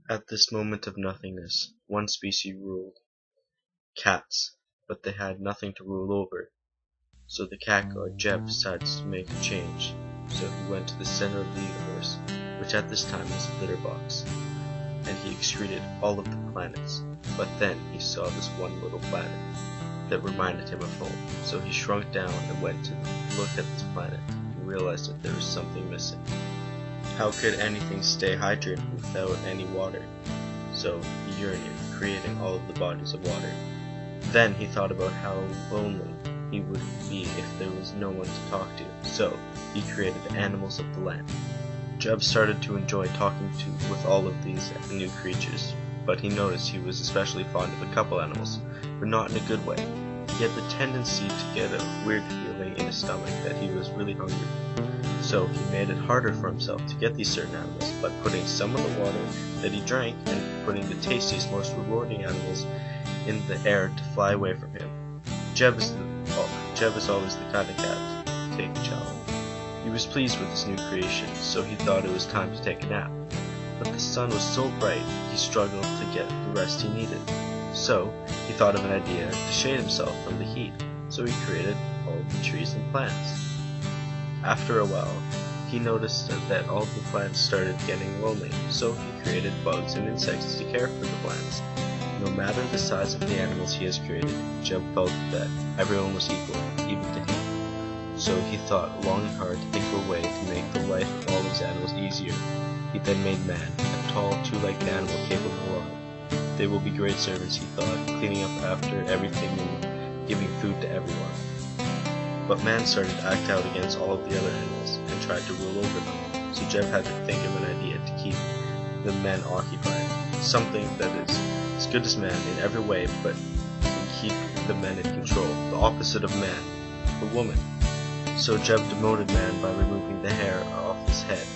At this moment of nothingness, one species ruled, cats, but they had nothing to rule over. So the cat god Jeb decided to make a change. So he went to the center of the universe, which at this time was a litter box, and he excreted all of the planets. But then he saw this one little planet that reminded him of home. So he shrunk down and went to look at this planet and realized that there was something missing. How could anything stay hydrated without any water? So he urinated, creating all of the bodies of water. Then he thought about how lonely he would be if there was no one to talk to, so he created animals of the land. Jeb started to enjoy talking with all of these new creatures, but he noticed he was especially fond of a couple animals, but not in a good way. He had the tendency to get a weird feeling in his stomach that he was really hungry. So he made it harder for himself to get these certain animals by putting some of the water that he drank and putting the tastiest, most rewarding animals in the air to fly away from him. Jeb is always the kind of cat to take a challenge. He was pleased with his new creation, so he thought it was time to take a nap. But the sun was so bright, he struggled to get the rest he needed. So he thought of an idea to shade himself from the heat, so he created all of the trees and plants. After a while, he noticed that all the plants started getting lonely, so he created bugs and insects to care for the plants. No matter the size of the animals he has created, Jeb felt that everyone was equal, even to him. So he thought long and hard to think of a way to make the life of all these animals easier. He then made man, a tall, two-legged animal capable of flying. They will be great servants, he thought, cleaning up after everything and giving food to everyone. But man started to act out against all of the other animals and tried to rule over them, so Jeb had to think of an idea to keep the men occupied, something that is as good as man in every way but can keep the men in control, the opposite of man, the woman. So Jeb demoted man by removing the hair off his head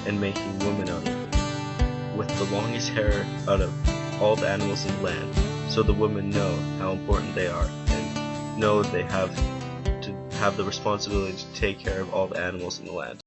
and making woman out of him, with the longest hair out of all the animals in the land, so the women know how important they are and know they have the responsibility to take care of all the animals in the land.